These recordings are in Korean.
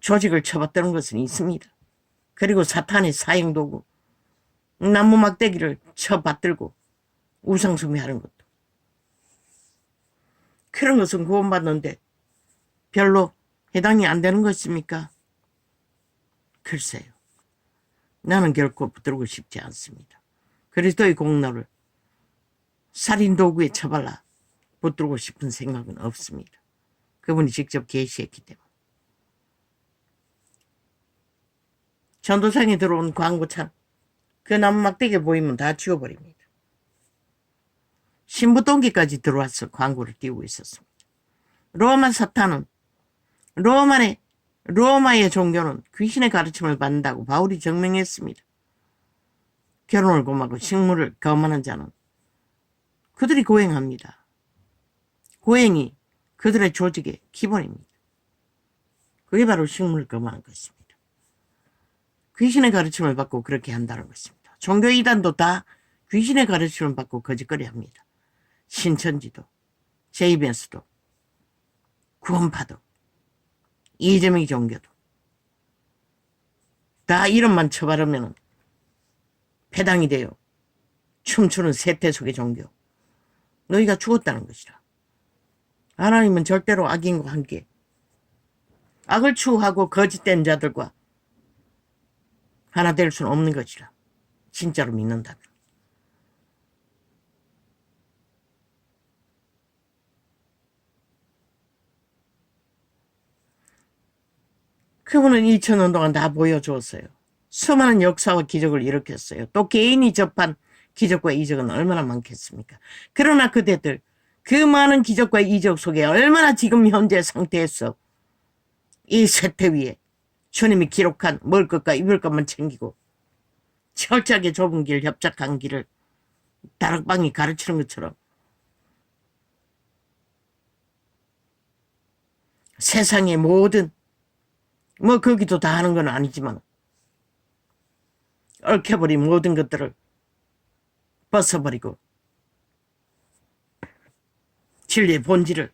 조직을 쳐받드는 것은 있습니다. 그리고 사탄의 사형도구 나무 막대기를 쳐받들고 우상숭배하는 것도 그런 것은 구원받는데 별로 해당이 안 되는 것입니까? 글쎄요. 나는 결코 붙들고 싶지 않습니다. 그리스도의 공로를 살인도구에 처발라 붙들고 싶은 생각은 없습니다. 그분이 직접 계시했기 때문에. 전도상에 들어온 광고창 그 나무 막대기 보이면 다 지워버립니다. 신부동기까지 들어와서 광고를 띄우고 있었습니다. 로마 사탄은 로마의 종교는 귀신의 가르침을 받는다고 바울이 증명했습니다. 결혼을 고하고 식물을 거만한 자는 그들이 고행합니다. 고행이 그들의 조직의 기본입니다. 그게 바로 식물을 거만한 것입니다. 귀신의 가르침을 받고 그렇게 한다는 것입니다. 종교 이단도 다 귀신의 가르침을 받고 거짓거리합니다. 신천지도, 제이벤스도, 구원파도, 이재명 종교도 다 이름만 쳐바르면 패당이 되어 춤추는 세태 속의 종교. 너희가 죽었다는 것이라. 하나님은 절대로 악인과 함께 악을 추구하고 거짓된 자들과 하나 될 수는 없는 것이라. 진짜로 믿는다면. 그분은 2000년 동안 다 보여주었어요. 수많은 역사와 기적을 일으켰어요. 또 개인이 접한 기적과 이적은 얼마나 많겠습니까? 그러나 그대들 그 많은 기적과 이적 속에 얼마나 지금 현재 상태에서 이 세태 위에 주님이 기록한 먹을 것과 입을 것만 챙기고 철저하게 좁은 길, 협착한 길을 다락방이 가르치는 것처럼 세상의 모든 거기도 다 하는 건 아니지만 얽혀버린 모든 것들을 벗어버리고 진리의 본질을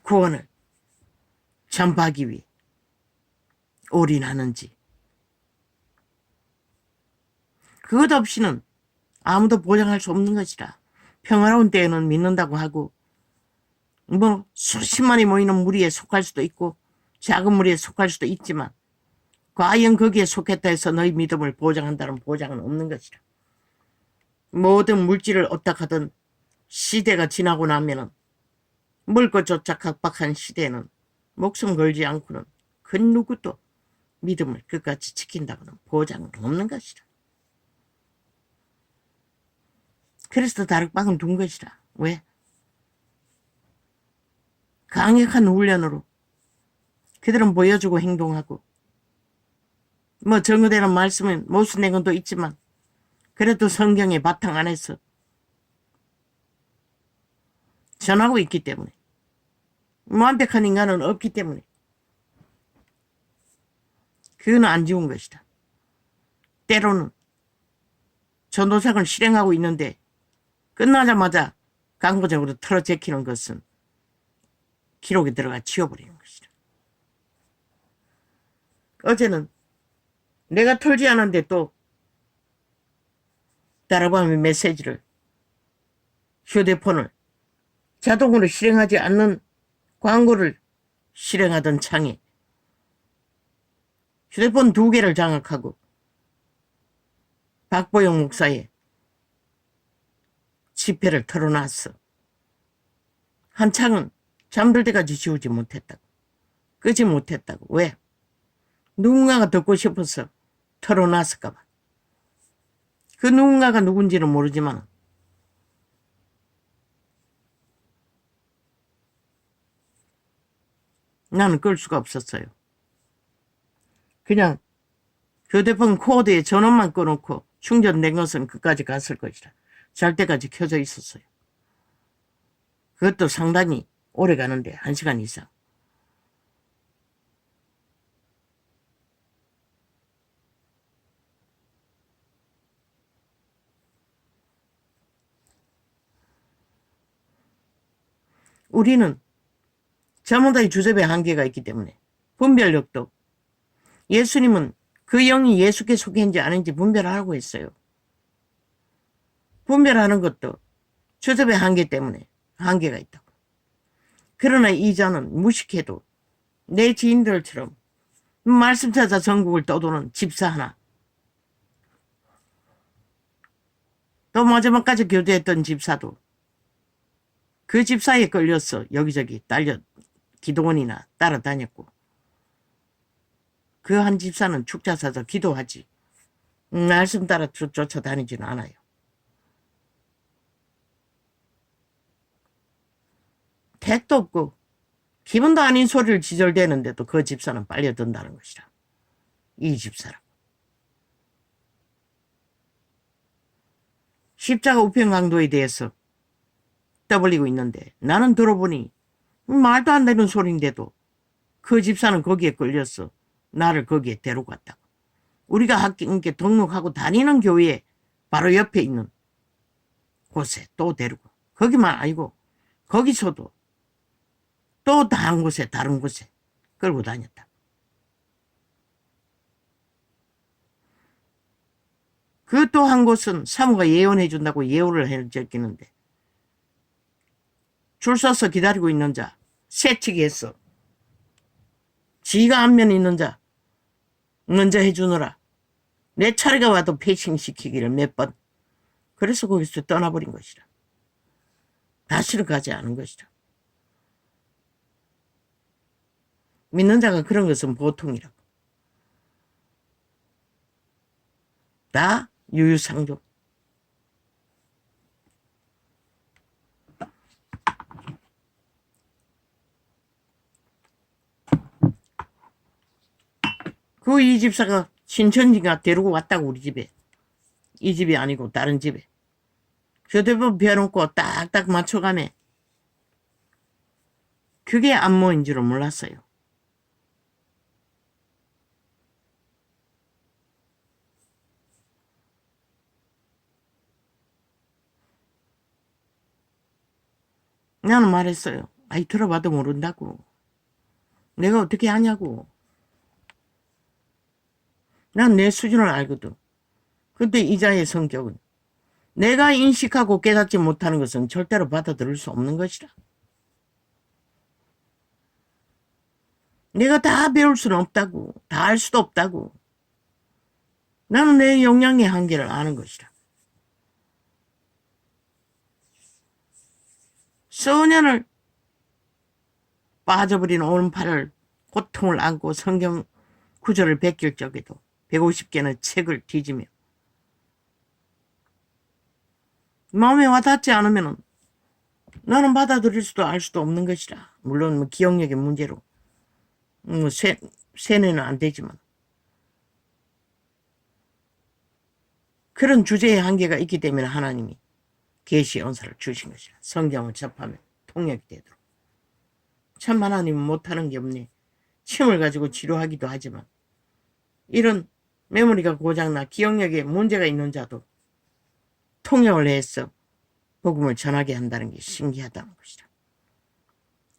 구원을 전파하기 위해 올인하는지 그것 없이는 아무도 보장할 수 없는 것이라. 평화로운 때에는 믿는다고 하고 수십만이 모이는 무리에 속할 수도 있고 작은 무리에 속할 수도 있지만 과연 거기에 속했다 해서 너희 믿음을 보장한다는 보장은 없는 것이라. 모든 물질을 어떡하든 시대가 지나고 나면은 먹을 것조차 각박한 시대에는 목숨 걸지 않고는 그 누구도 믿음을 끝까지 지킨다고는 보장은 없는 것이라. 그래서 다락방은 둔 것이라. 왜? 강력한 훈련으로 그들은 보여주고 행동하고 정의되는 말씀은 모순된 것도 있지만 그래도 성경의 바탕 안에서 전하고 있기 때문에 완벽한 인간은 없기 때문에 그건 안 지운 것이다. 때로는 전도사를 실행하고 있는데 끝나자마자 강구적으로 털어제키는 것은 기록에 들어가 지워버리는 것이다. 어제는 내가 털지 않았는데 또 다락방의 메시지를 휴대폰을 자동으로 실행하지 않는 광고를 실행하던 창에 휴대폰 2개를 장악하고 박보영 목사의 집회를 털어놨어. 한 창은 잠들 때까지 지우지 못했다고. 끄지 못했다고. 왜? 누군가가 듣고 싶어서 털어놨을까봐. 그 누군가가 누군지는 모르지만 나는 끌 수가 없었어요. 그냥 휴대폰 코드에 전원만 꺼놓고 충전된 것은 끝까지 갔을 것이라. 잘 때까지 켜져 있었어요. 그것도 상당히 오래 가는데 1시간 이상. 우리는 자문다의 주접의 한계가 있기 때문에 분별력도. 예수님은 그 영이 예수께 속했는지 아닌지 분별하라고 했어요. 분별하는 것도 주접의 한계 때문에 한계가 있다고. 그러나 이 자는 무식해도 내 지인들처럼 말씀 찾아 전국을 떠도는 집사 하나, 또 마지막까지 교제했던 집사도 그 집사에 끌려서 여기저기 딸려 기도원이나 따라다녔고, 그 한 집사는 축자 사서 기도하지 말씀 따라 쫓아다니지는 않아요. 택도 없고 기분도 아닌 소리를 지절대는데도 그 집사는 빨려든다는 것이라. 이 집사라고. 십자가 우편 강도에 대해서 떠벌리고 있는데 나는 들어보니 말도 안 되는 소리인데도 그 집사는 거기에 끌려서 나를 거기에 데려갔다고. 우리가 함께 등록하고 다니는 교회 바로 옆에 있는 곳에 또 데리고, 거기만 아니고 거기서도 또 다른 곳에 끌고 다녔다. 그 또 한 곳은 사모가 예언해 준다고 예우를 해줬기는데 줄 서서 기다리고 있는 자 새치기 했어. 지가 안면에 있는 자 먼저 해주느라 내 차례가 와도 패싱시키기를 몇 번. 그래서 거기서 떠나버린 것이라. 다시는 가지 않은 것이라. 믿는 자가 그런 것은 보통이라고. 다 유유상종. 그 이 집사가 신천지가 데리고 왔다고, 우리 집에. 이 집이 아니고 다른 집에. 휴대폰 벼놓고 딱딱 맞춰가네. 그게 안모인 줄은 몰랐어요. 나는 말했어요. 아이, 들어봐도 모른다고. 내가 어떻게 하냐고. 난 내 수준을 알거든. 근데 이자의 성격은 내가 인식하고 깨닫지 못하는 것은 절대로 받아들일 수 없는 것이라. 내가 다 배울 수는 없다고. 다 알 수도 없다고. 나는 내 역량의 한계를 아는 것이라. 소년을 빠져버린 오른팔을 고통을 안고 성경 구절을 베낄 적에도 150개는 책을 뒤지며 마음에 와닿지 않으면 나는 받아들일 수도 알 수도 없는 것이라. 물론 뭐 기억력의 문제로 세뇌는 안 되지만 그런 주제의 한계가 있기 때문에 하나님이 계시의 은사를 주신 것이라. 성경을 접하면 통역이 되도록. 참 하나님은 못하는 게 없네. 침을 가지고 치료하기도 하지만 이런 메모리가 고장나 기억력에 문제가 있는 자도 통역을 해서 복음을 전하게 한다는 게 신기하다는 것이라.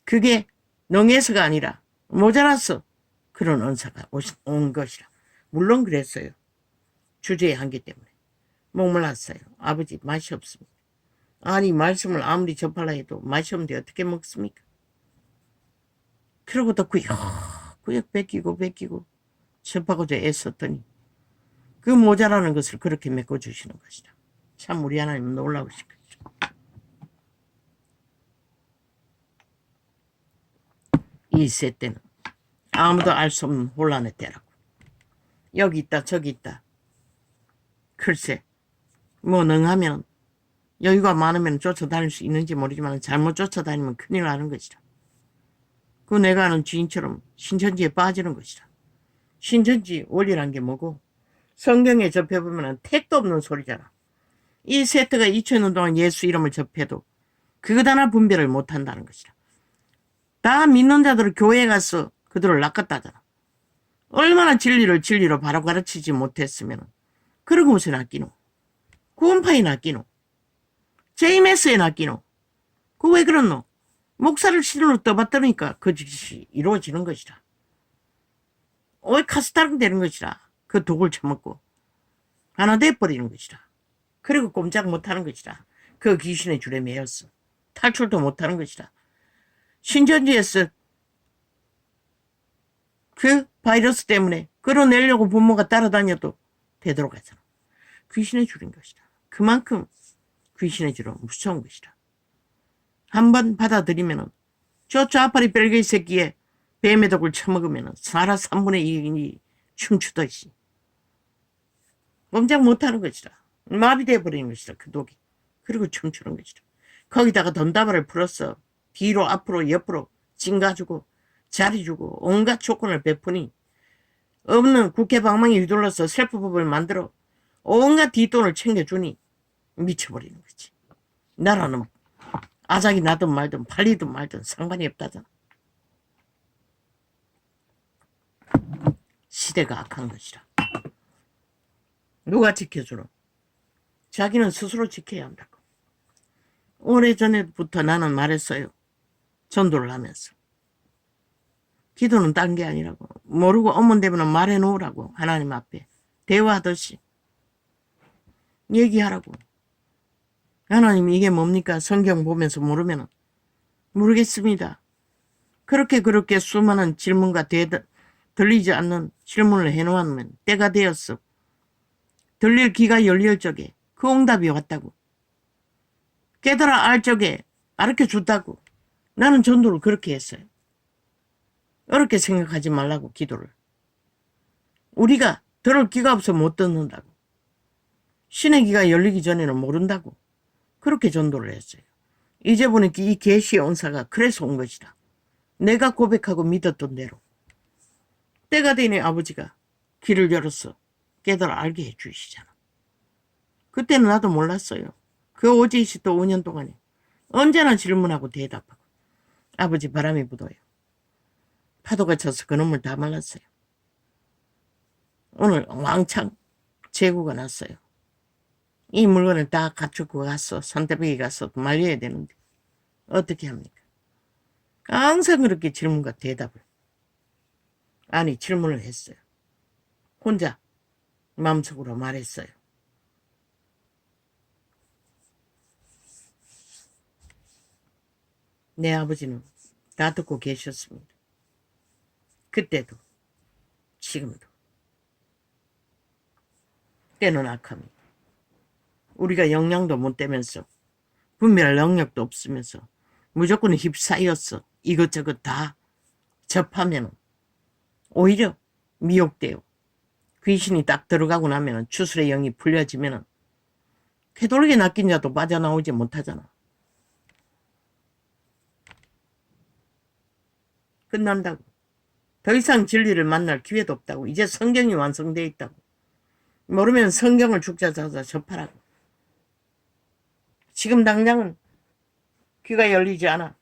그게 능해서가 아니라 모자라서 그런 은사가 온 것이라. 물론 그랬어요. 주제의 한계 때문에. 목말랐어요. 아버지, 맛이 없습니다. 아니, 말씀을 아무리 접하려 해도 맛이 없는데 어떻게 먹습니까? 그러고도 구역 뺏기고 접하고자 애썼더니 그 모자라는 것을 그렇게 메꿔주시는 것이다. 참 우리 하나님은 놀라우신 것이죠. 이 세 때는 아무도 알 수 없는 혼란의 때라고. 여기 있다 저기 있다. 글쎄 뭐 능하면 여유가 많으면 쫓아다닐 수 있는지 모르지만 잘못 쫓아다니면 큰일 나는 것이라. 그 내가 아는 주인처럼 신천지에 빠지는 것이라. 신천지 원리란 게 뭐고 성경에 접해보면 택도 없는 소리잖아. 이 세트가 2000년 동안 예수 이름을 접해도 그것 하나 분별을 못한다는 것이라. 다 믿는 자들을 교회에 가서 그들을 낚았다잖아. 얼마나 진리를 진리로 바로 가르치지 못했으면 그런 곳에 낚이노. 구원파에 낚이노. JMS에 낚이노. 그 왜 그렇노? 목사를 신으로 떠받드니까 그 짓이 이루어지는 것이라. 카스타르 되는 것이라. 그 독을 처먹고 하나 돼버리는 것이라. 그리고 꼼짝 못하는 것이라. 그 귀신의 줄에 매였어. 탈출도 못하는 것이라. 신천지에서 그 바이러스 때문에 끌어내려고 부모가 따라다녀도 되도록 하잖아. 귀신의 줄인 것이다. 그만큼 귀신의 줄은 무서운 것이다. 한번 받아들이면은 저 좌파리 벨기에 새끼에 뱀의 독을 처먹으면은 나라 3분의 2이 춤추듯이 꼼짝 못하는 것이다. 마비돼 버리는 것이다. 그 독이. 그리고 춤추는 것이다. 거기다가 돈다발을 풀어서 뒤로 앞으로 옆으로 찡가주고 자리 주고 온갖 조건을 베푸니 없는 국회 방망이 휘둘러서 셀프법을 만들어 온갖 뒷돈을 챙겨주니 미쳐버리는 거지. 나라는 아작이 나든 말든 팔리든 말든 상관이 없다잖아. 시대가 악한 것이라. 누가 지켜주노? 자기는 스스로 지켜야 한다고. 오래전에부터 나는 말했어요. 전도를 하면서. 기도는 딴 게 아니라고. 모르고 어문 되면 말해놓으라고. 하나님 앞에. 대화하듯이. 얘기하라고. 하나님 이게 뭡니까? 성경 보면서 모르면 모르겠습니다. 그렇게 수많은 질문과 들리지 않는 질문을 해놓으면 때가 되었어. 들릴 귀가 열릴 적에 그 응답이 왔다고. 깨달아 알 적에 가르쳐줬다고. 나는 전도를 그렇게 했어요. 어렵게 생각하지 말라고 기도를. 우리가 들을 귀가 없어 못 듣는다고. 신의 귀가 열리기 전에는 모른다고. 그렇게 전도를 했어요. 이제 보니까 이 계시의 은사가 그래서 온 것이다. 내가 고백하고 믿었던 대로. 때가 되니 아버지가 귀를 열어서 깨달아 알게 해주시잖아. 그때는 나도 몰랐어요. 그 오지시도 5년 동안에 언제나 질문하고 대답하고. 아버지 바람이 불어요. 파도가 쳐서 그놈을 다 말랐어요. 오늘 왕창 재고가 났어요. 이 물건을 다 갖추고 가서 산대백에 가서 말려야 되는데 어떻게 합니까? 항상 그렇게 질문과 대답을. 아니 질문을 했어요. 혼자 마음속으로 말했어요. 내 아버지는 다 듣고 계셨습니다. 그때도 지금도. 때는 악합니다. 우리가 영향도 못 되면서 분별할 능력도 없으면서 무조건 휩싸였어. 이것저것 다 접하면 오히려 미혹돼요. 귀신이 딱 들어가고 나면 추술의 영이 풀려지면 되돌게 낚인 자도 빠져나오지 못하잖아. 끝난다고. 더 이상 진리를 만날 기회도 없다고. 이제 성경이 완성되어 있다고. 모르면 성경을 죽자 자자 접하라고. 지금 당장은 귀가 열리지 않아.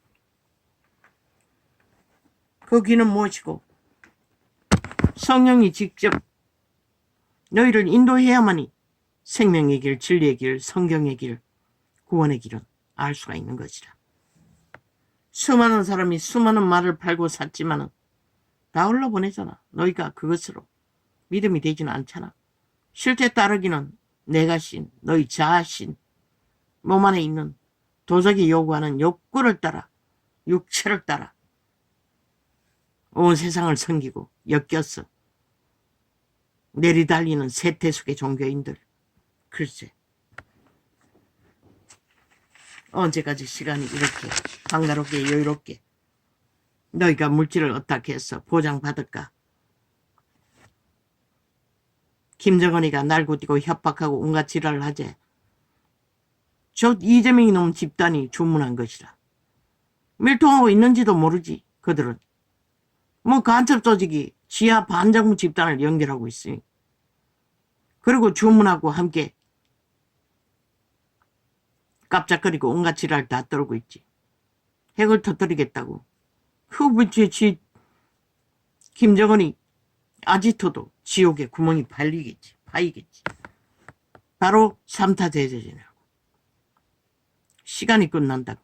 그 귀는 무엇이고 성령이 직접 너희를 인도해야만이 생명의 길, 진리의 길, 성경의 길, 구원의 길은 알 수가 있는 것이라. 수많은 사람이 수많은 말을 팔고 샀지만은 다 흘러보내잖아. 너희가 그것으로 믿음이 되지는 않잖아. 실제 따르기는 내가 신, 너희 자신, 몸 안에 있는 도적이 요구하는 욕구를 따라, 육체를 따라 온 세상을 섬기고 엮였어. 내리달리는 세태속의 종교인들. 글쎄 언제까지 시간이 이렇게 한가롭게 여유롭게 너희가 물질을 어떻게 해서 보장받을까? 김정은이가 날고디고 협박하고 온갖 지랄을 하지. 저 이재명이 놈 집단이 주문한 것이라. 밀통하고 있는지도 모르지. 그들은 뭐 간첩 조직이 지하 반정부 집단을 연결하고 있으니 그리고 주문하고 함께 깜짝거리고 온갖 지랄 다 떨고 있지. 핵을 터뜨리겠다고. 김정은이 아지토도 지옥에 구멍이 파이겠지. 바로 3타 대제전이라고. 시간이 끝난다고.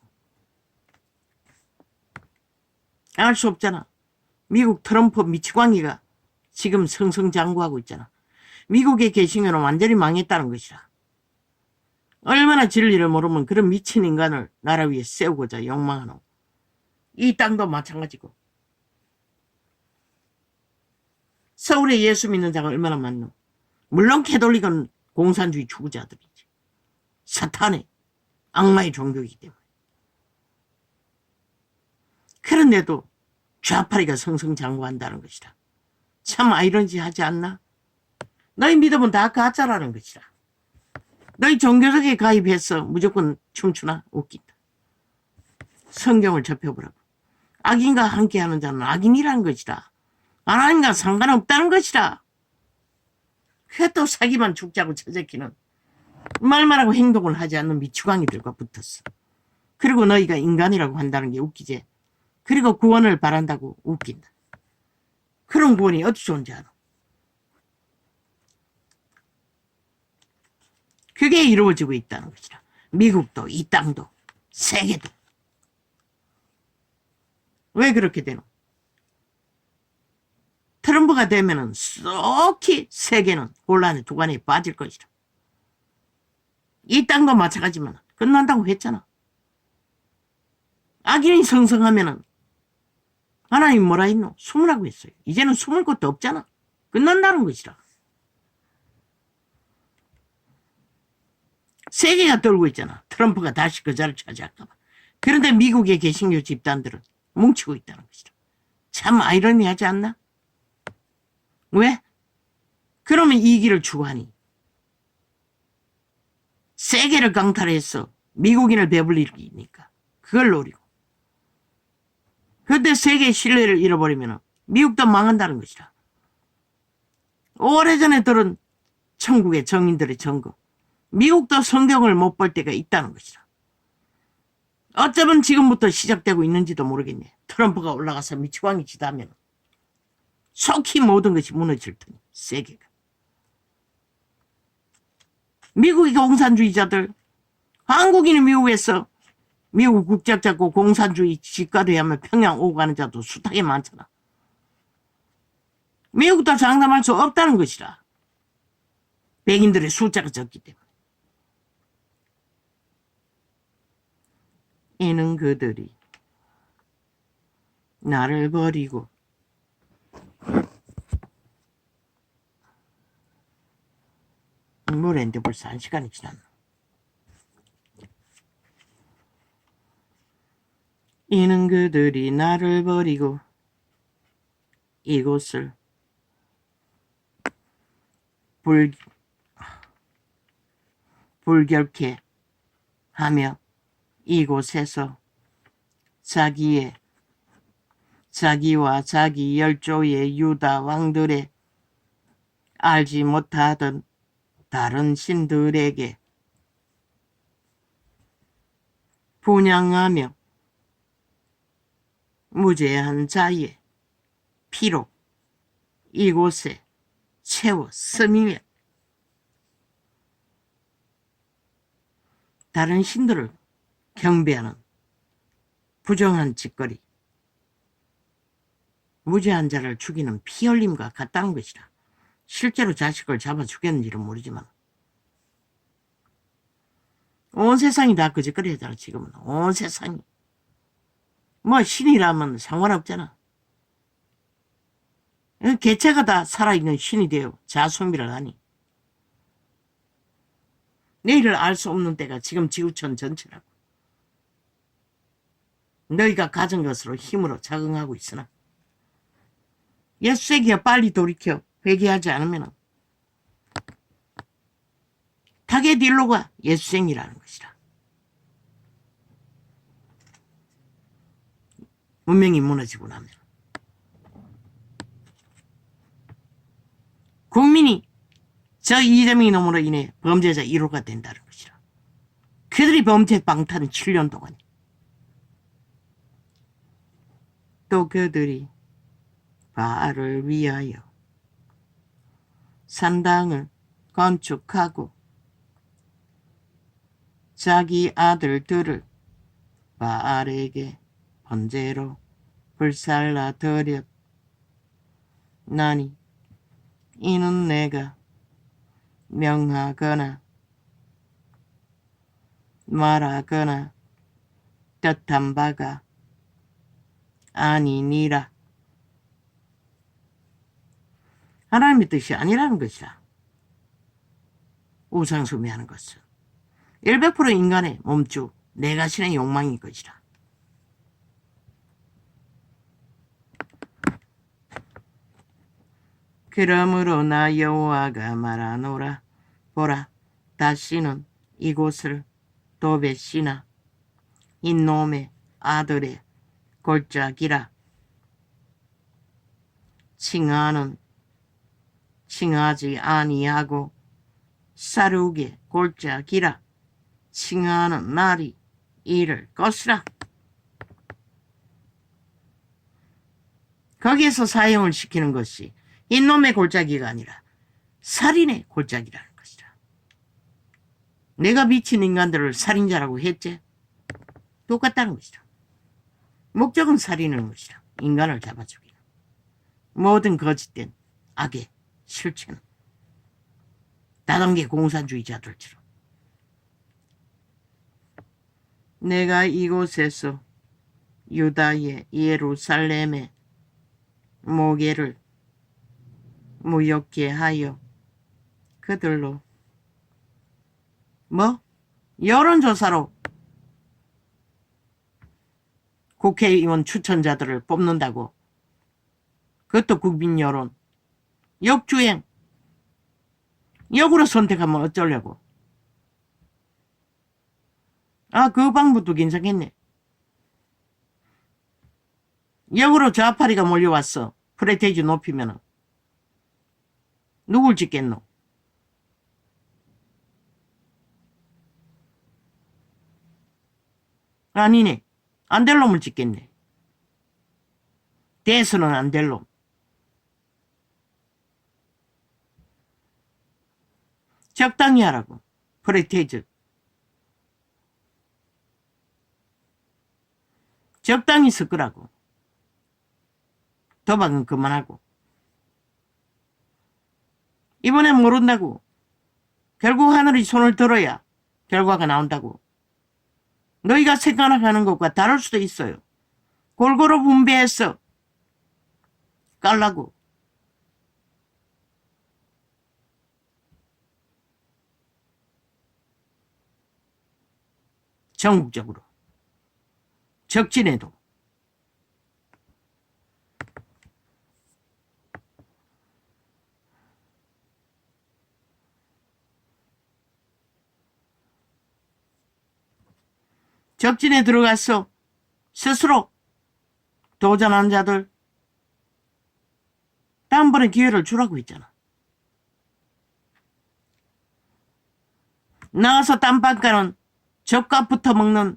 알 수 없잖아. 미국 트럼프 미치광이가 지금 승승장구하고 있잖아. 미국에 계시면 완전히 망했다는 것이라. 얼마나 진리를 모르면 그런 미친 인간을 나라 위에 세우고자 욕망하노. 이 땅도 마찬가지고. 서울에 예수 믿는 자가 얼마나 많노. 물론 캐톨릭은 공산주의 추구자들이지. 사탄의 악마의 종교이기 때문에. 그런데도 좌파리가 승승장구한다는 것이다. 참 아이러니하지 않나? 너희 믿음은 다 가짜라는 것이다. 너희 종교적에 가입해서 무조건 춤추나? 웃긴다. 성경을 접해보라고. 악인과 함께하는 자는 악인이라는 것이다. 하나님과 상관없다는 것이다. 그게 또 사기만 죽자고 처제키는 말만 하고 행동을 하지 않는 미추광이들과 붙었어. 그리고 너희가 인간이라고 한다는 게 웃기지. 그리고 구원을 바란다고 웃긴다. 그런 구원이 어디 존재하노? 그게 이루어지고 있다는 것이라. 미국도 이 땅도 세계도. 왜 그렇게 되노? 트럼프가 되면은 쏙히 세계는 혼란의 두관에 빠질 것이라. 이 땅도 마찬가지만 끝난다고 했잖아. 악인이 성성하면은 하나님 뭐라 했노? 숨으라고 했어요. 이제는 숨을 것도 없잖아. 끝난다는 것이라. 세계가 떨고 있잖아. 트럼프가 다시 그 자리를 차지할까 봐. 그런데 미국의 개신교 집단들은 뭉치고 있다는 것이라. 참 아이러니하지 않나? 왜? 그러면 이 길을 추구하니. 세계를 강탈해서 미국인을 배불리니까 그걸 노리고. 그때 세계의 신뢰를 잃어버리면 미국도 망한다는 것이라. 오래전에 들은 천국의 정인들의 점거. 미국도 성경을 못 볼 때가 있다는 것이라. 어쩌면 지금부터 시작되고 있는지도 모르겠네. 트럼프가 올라가서 미치광이 지다면 속히 모든 것이 무너질 테니 세계가. 미국의 공산주의자들, 한국인이 미국에서 미국 국적 잡고 공산주의 직가돼야만 평양 오고 가는 자도 숱하게 많잖아. 미국도 장담할 수 없다는 것이라. 백인들의 숫자가 적기 때문에. 이는 그들이 나를 버리고 뭐랬는데 벌써 1시간이 지났나. 이는 그들이 나를 버리고 이곳을 불결케 하며 이곳에서 자기와 자기 열조의 유다 왕들의 알지 못하던 다른 신들에게 분향하며 무죄한 자의 피로 이곳에 채워 스미며 다른 신들을 경배하는 부정한 짓거리, 무죄한 자를 죽이는 피 흘림과 같다는 것이라. 실제로 자식을 잡아 죽였는지는 모르지만 온 세상이 다 그 짓거리 하잖아. 지금은 온 세상이. 뭐 신이라면 상관없잖아. 개체가 다 살아있는 신이 되어 자수미를 하니 내일을 알 수 없는 때가 지금 지구촌 전체라고. 너희가 가진 것으로 힘으로 적응하고 있으나 예수에게 빨리 돌이켜 회개하지 않으면 닭의 딜로가 예수생이라는 것이라. 문명이 무너지고 나면 국민이 저 이재명이 놈으로 인해 범죄자 1호가 된다는 것이라. 그들이 범죄 방탄 7년 동안 또 그들이 바알을 위하여 산당을 건축하고 자기 아들들을 바알에게 번제로 불살라 드렸나니 이는 내가 명하거나 말하거나 뜻한 바가 아니니라. 하나님의 뜻이 아니라는 것이라. 우상숭배하는 것은 100% 인간의 몸주, 내 자신의 욕망인 것이라. 그러므로 나 여호와가 말하노라. 보라, 다시는 이곳을 도벳이나 인놈의 아들의 골짜기라 칭하지 아니하고 사륙의 골짜기라 칭하는 날이 이를 것이라. 거기에서 사형을 시키는 것이 인놈의 골짜기가 아니라 살인의 골짜기라는 것이라. 내가 미친 인간들을 살인자라고 했지? 똑같다는 것이라. 목적은 살인하는 것이라. 인간을 잡아 죽이는 모든 거짓된 악의 실체는 다단계 공산주의자들처럼 내가 이곳에서 유다의 예루살렘의 모계를 무역게 하여 그들로 여론조사로 국회의원 추천자들을 뽑는다고. 그것도 국민 여론. 역주행. 역으로 선택하면 어쩌려고. 그 방법도 괜찮겠네. 역으로 좌파리가 몰려왔어. 프레테이즈 높이면은. 누굴 찍겠노? 아니네. 안 될 놈을 찍겠네. 대선은 안 될 놈. 적당히 하라고. 프레테이즈. 적당히 섞으라고. 도박은 그만하고. 이번엔 모른다고. 결국 하늘이 손을 들어야 결과가 나온다고. 너희가 생각하는 것과 다를 수도 있어요. 골고루 분배해서 깔라고. 전국적으로. 적진에도. 적진에 들어가서 스스로 도전한 자들 다음번에 기회를 주라고 했잖아. 나가서 땀방 가는 젖값부터 먹는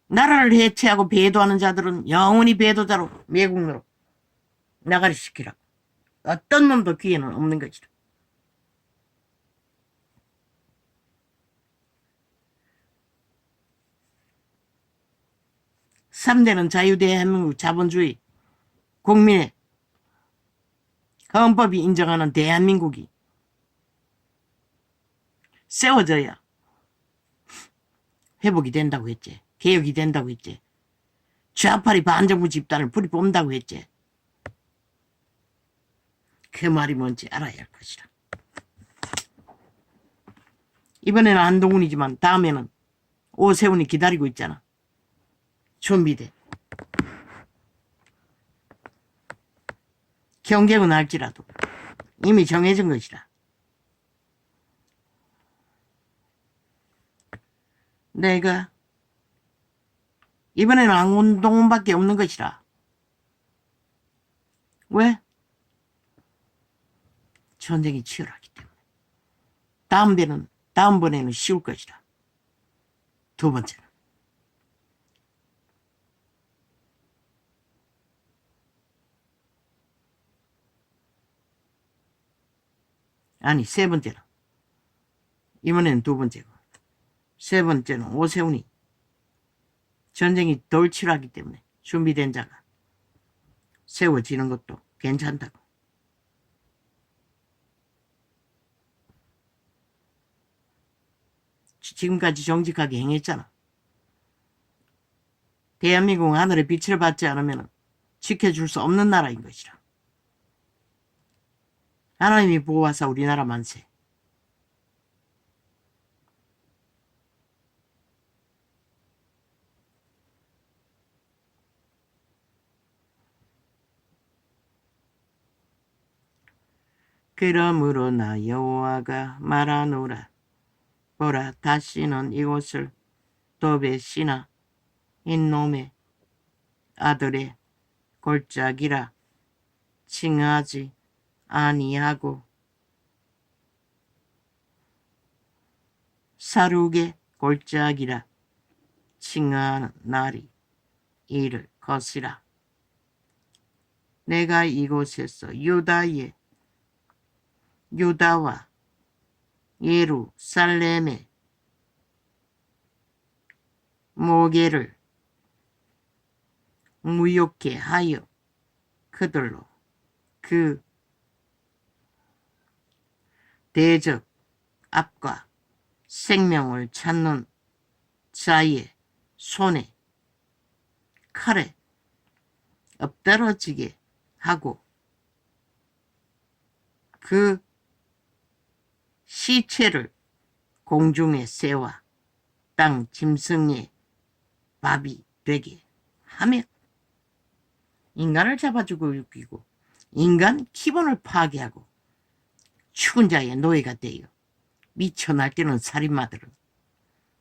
나라를 해체하고 배도하는 자들은 영원히 배도자로 매국노로 나가리 시키라고. 어떤 놈도 기회는 없는 것이라. (3대는) 자유대한민국 자본주의 국민의 헌법이 인정하는 대한민국이 세워져야 회복이 된다고 했지. 개혁이 된다고 했지. 좌파리 반정부 집단을 뿌리 뽑는다고 했지. 그 말이 뭔지 알아야 할 것이라. 이번에는 한동훈이지만 다음에는 오세훈이 기다리고 있잖아. 준비돼. 경쟁은 할지라도 이미 정해진 것이라. 내가 이번에는 한동훈밖에 없는 것이라. 왜? 전쟁이 치열하기 때문에. 다음번에는 쉬울 것이라. 두 번째는 아니 세 번째는 이번에는 두 번째고 세 번째는 오세훈이 전쟁이 덜 치열하기 때문에 준비된 자가 세워지는 것도 괜찮다고. 그렇지 지금까지 정직하게 행했잖아. 대한민국 하늘의 빛을 받지 않으면 지켜줄 수 없는 나라인 것이라. 하나님이 보호하사 우리나라 만세. 그러므로 나 여호와가 말하노라. 보라, 다시는 이곳을 도벳이나 인놈의 아들의 골짜기라 칭하지 아니하고 사륙의 골짜기라 칭하는 날이 이를 것이라. 내가 이곳에서 유다와 예루살렘의 모계를 무욕케 하여 그들로 그 대적 앞과 생명을 찾는 자의 손에 칼에 엎드러지게 하고 그 시체를 공중에 세워 땅 짐승의 밥이 되게 하며 인간을 잡아 죽이고 인간 기본을 파괴하고 죽은 자의 노예가 되어 미쳐 날뛰는 살인마들은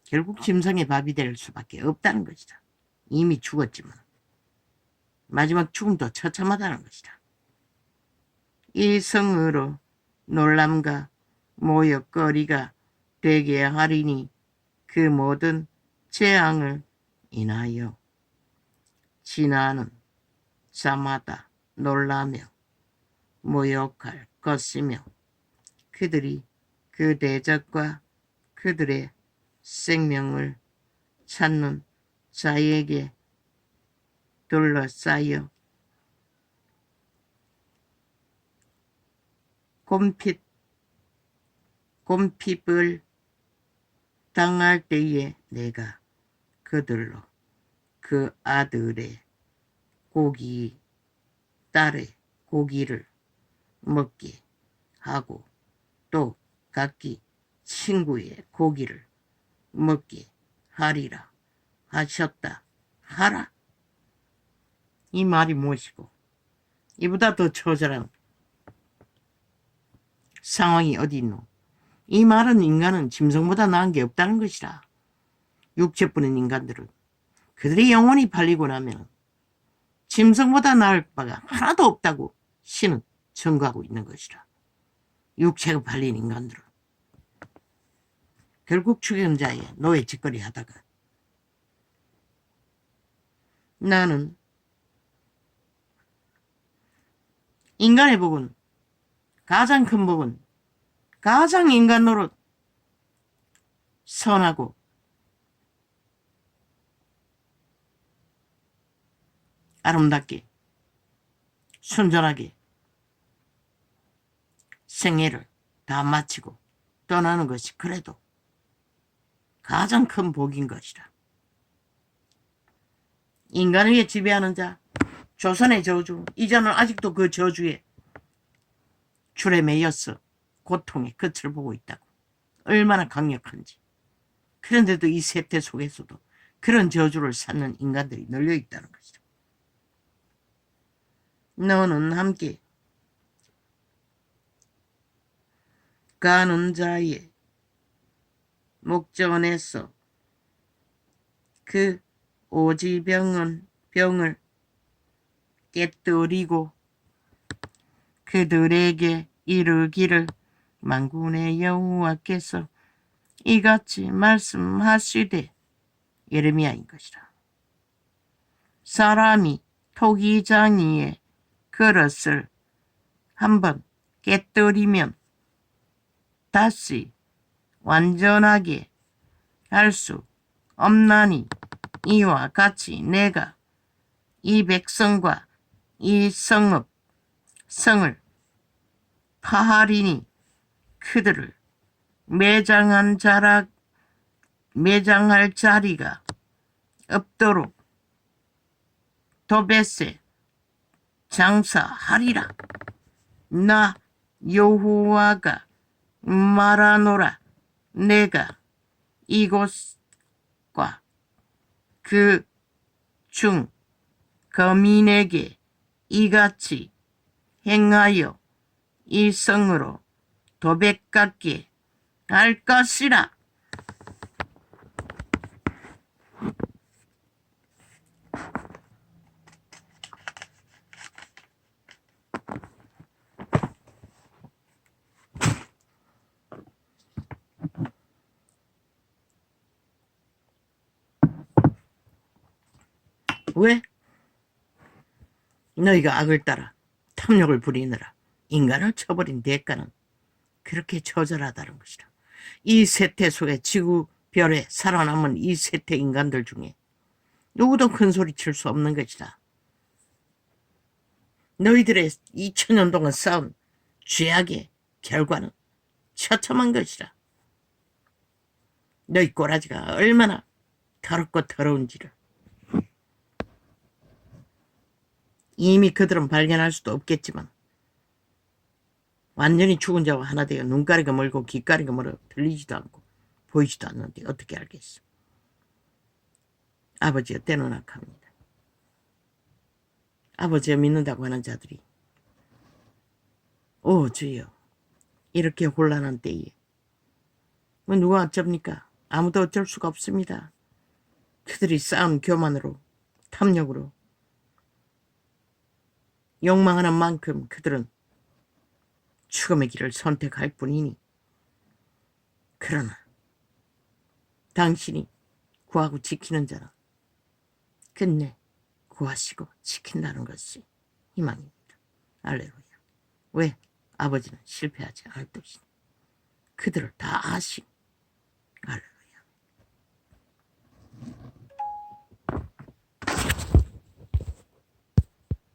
결국 짐승의 밥이 될 수밖에 없다는 것이다. 이미 죽었지만 마지막 죽음도 처참하다는 것이다. 이 성으로 놀람과 모욕거리가 되게 하리니 그 모든 재앙을 인하여 지나는 자마다 놀라며 모욕할 것이며 그들이 그 대적과 그들의 생명을 찾는 자에게 둘러싸여 곰핍을 당할 때에 내가 그들로 그 아들의 고기, 딸의 고기를 먹게 하고 또 각기 친구의 고기를 먹게 하리라 하셨다 하라. 이 말이 무엇이고 이보다 더 처절한 상황이 어디 있노? 이 말은 인간은 짐승보다 나은 게 없다는 것이라. 육체뿐인 인간들은 그들의 영혼이 팔리고 나면 짐승보다 나을 바가 하나도 없다고 신은 증거하고 있는 것이라. 육체가 팔린 인간들은 결국 죽은 자의 노예 짓거리 하다가 나는 인간의 복은 가장 큰 복은 가장 인간 노릇 선하고 아름답게 순전하게 생애를 다 마치고 떠나는 것이 그래도 가장 큰 복인 것이라. 인간을 위해 지배하는 자, 조선의 저주, 이제는 아직도 그 저주에 줄에 매였어 고통의 끝을 보고 있다고. 얼마나 강력한지. 그런데도 이 세태 속에서도 그런 저주를 쌓는 인간들이 널려 있다는 것이다. 너는 함께 가는 자의 목전에서 그 병을 깨뜨리고 그들에게 이르기를 만군의 여호와께서 이같이 말씀하시되 예레미야인 것이라. 사람이 토기장이의 그릇을 한번 깨뜨리면 다시 완전하게 할 수 없나니 이와 같이 내가 이 백성과 이 성을 파하리니 그들을 매장한 자라 매장할 자리가 없도록 도베세 장사하리라. 나 여호와가 말하노라. 내가 이곳과 그 중 거민에게 이같이 행하여 이 성으로 도백같게 할 것이라. 왜? 너희가 악을 따라 탐욕을 부리느라 인간을 쳐버린 대가는 그렇게 처절하다는 것이라. 이 세태 속에 지구별에 살아남은 이 세태 인간들 중에 누구도 큰 소리 칠 수 없는 것이다. 너희들의 2000년 동안 쌓은 죄악의 결과는 처참한 것이라. 너희 꼬라지가 얼마나 더럽고 더러운지를 이미 그들은 발견할 수도 없겠지만 완전히 죽은 자와 하나 되어 눈가리가 멀고 귓가리가 멀어 들리지도 않고 보이지도 않는데 어떻게 알겠어. 아버지가 때는 악합니다. 아버지가 믿는다고 하는 자들이 오 주여 이렇게 혼란한 때에 뭐 누가 어쩝니까? 아무도 어쩔 수가 없습니다. 그들이 쌓은 교만으로 탐욕으로 욕망하는 만큼 그들은 죽음의 길을 선택할 뿐이니 그러나 당신이 구하고 지키는 자는 끝내 구하시고 지킨다는 것이 희망입니다. 할렐루야. 왜? 아버지는 실패하지 않을 것이니 그들을 다 아시고